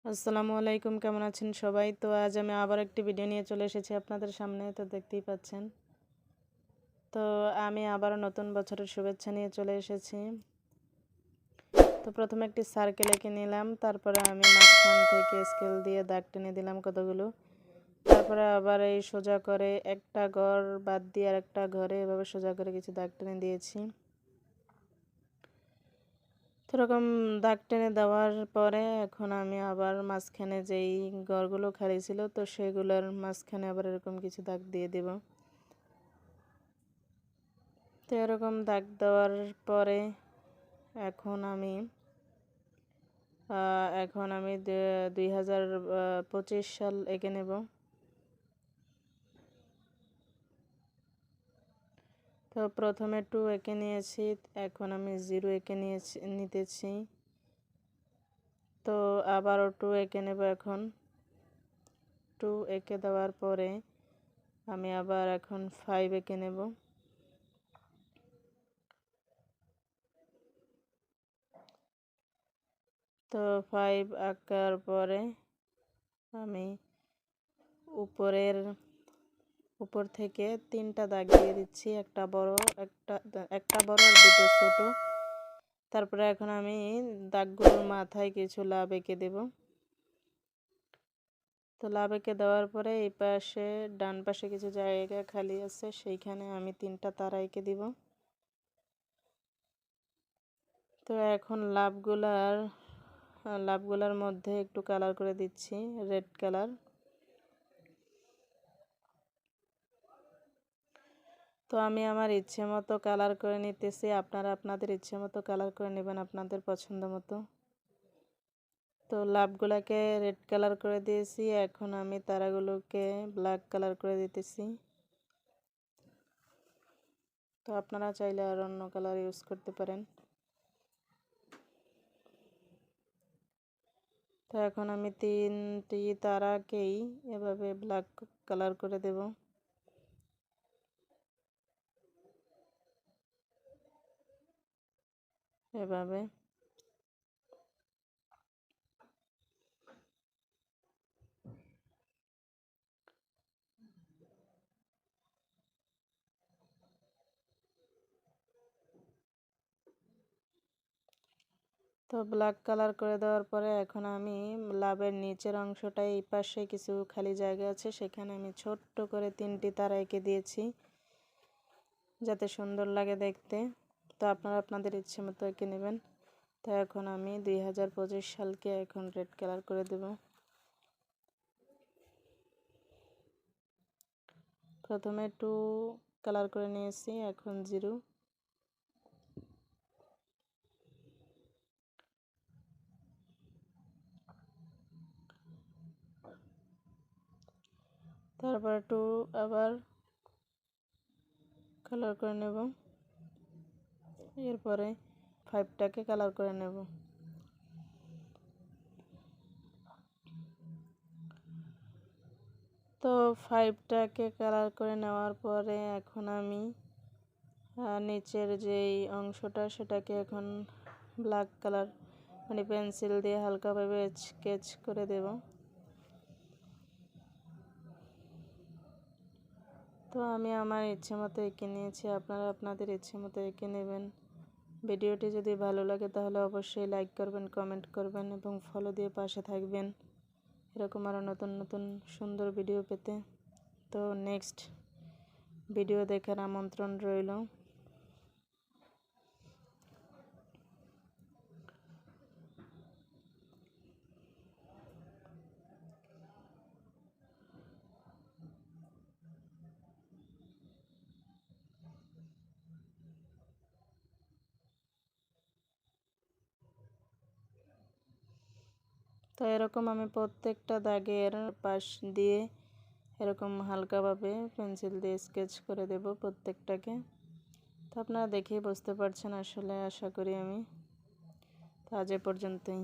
আসসালামু আলাইকুম, কেমন আছেন সবাই? তো আজ আমি আবার একটি ভিডিও নিয়ে চলে এসেছি আপনাদের সামনে। তো দেখতেই পাচ্ছেন। তো আমি আবারও নতুন বছরের শুভেচ্ছা নিয়ে চলে এসেছি। তো প্রথমে একটি সার্কেল এঁকে নিলাম, তারপরে আমি মাঝখান থেকে স্কেল দিয়ে দাগ টেনে দিলাম কতগুলো। তারপরে আবার এই সোজা করে একটা ঘর বাদ দিয়ে আর একটা ঘরে এভাবে সোজা করে কিছু দাগ টেনে দিয়েছি। তো এরকম দাগ টেনে দেওয়ার পরে এখন আমি আবার মাঝখানে যেই ঘরগুলো খালি ছিল তো সেগুলোর মাঝখানে আবার এরকম কিছু দাগ দিয়ে দেব। তো এরকম দাগ দেওয়ার পরে এখন আমি 2025 সাল এঁকে নেব। তো প্রথমে 2 এঁকে নিয়েছি, এখন আমি 0 এঁকে নিতেছি। তো আবারও 2 এঁকে নেব। এখন 2 এঁকে দেওয়ার পরে আমি আবার এখন 5 এঁকে নেব। তো 5 আঁকার পরে আমি উপর থেকে 3টা দাগ দিয়ে দিচ্ছি, একটা বড় আর দুটো ছোট। তারপরে এখন আমি দাগগুলোর মাথায় কিছু লাভ এঁকে দেব। তো লাভ এঁকে দেওয়ার পরে এই পাশে ডান পাশে কিছু জায়গা খালি আছে, সেইখানে আমি 3টা তারা এঁকে দিব। তো এখন লাভগুলার মধ্যে একটু কালার করে দিচ্ছি, রেড কালার। তো আমি আমার ইচ্ছে মতো কালার করে নিতেছি, আপনারা আপনাদের ইচ্ছে মতো কালার করে নেবেন আপনাদের পছন্দ মতো। তো লাভগুলাকে রেড কালার করে দিয়েছি, এখন আমি তারাগুলোকে ব্ল্যাক কালার করে দিতেছি। তো আপনারা চাইলে আর অন্য কালার ইউজ করতে পারেন। তো এখন আমি 3টি তারাকেই এভাবে ব্ল্যাক কালার করে দেব। এভাবে তো ব্ল্যাক কালার করে দেওয়ার পরে এখন আমি লাভের নিচের অংশটায় এই পাশে কিছু খালি জায়গা আছে, সেখানে আমি ছোট্ট করে 3টি তারা এঁকে দিয়েছি যাতে সুন্দর লাগে দেখতে। তো আপনারা আপনাদের ইচ্ছে মতো এঁকে নেবেন। তো এখন আমি 2025 সালকে এখন রেড কালার করে দেব। প্রথমে 2 কালার করে নিয়েছি, এখন 0। তারপর 2 আবার কালার করে নেব, এরপরে 5টাকে কালার করে নেব। তো 5টাকে কালার করে নেওয়ার পরে এখন আমি নিচের যেই অংশটা সেটাকে এখন ব্ল্যাক কালার মানে পেন্সিল দিয়ে হালকাভাবে স্কেচ করে দেব। তো আমি আমার ইচ্ছে মতো এঁকে নিয়েছি, আপনারা আপনাদের ইচ্ছে মতো এঁকে নেবেন। ভিডিওটি যদি ভালো লাগে তাহলে অবশ্যই লাইক করবেন, কমেন্ট করবেন এবং ফলো দিয়ে পাশে থাকবেন এরকম আরও নতুন নতুন সুন্দর ভিডিও পেতে। তো নেক্সট ভিডিও দেখার আমন্ত্রণ রইল। তো এরকম আমি প্রত্যেকটা দাগের পাশ দিয়ে এরকম হালকাভাবে পেন্সিল দিয়ে স্কেচ করে দেব প্রত্যেকটাকে। তো আপনারা দেখেই বুঝতে পারছেন আসলে, আশা করি আমি। তো আজ এ পর্যন্তই।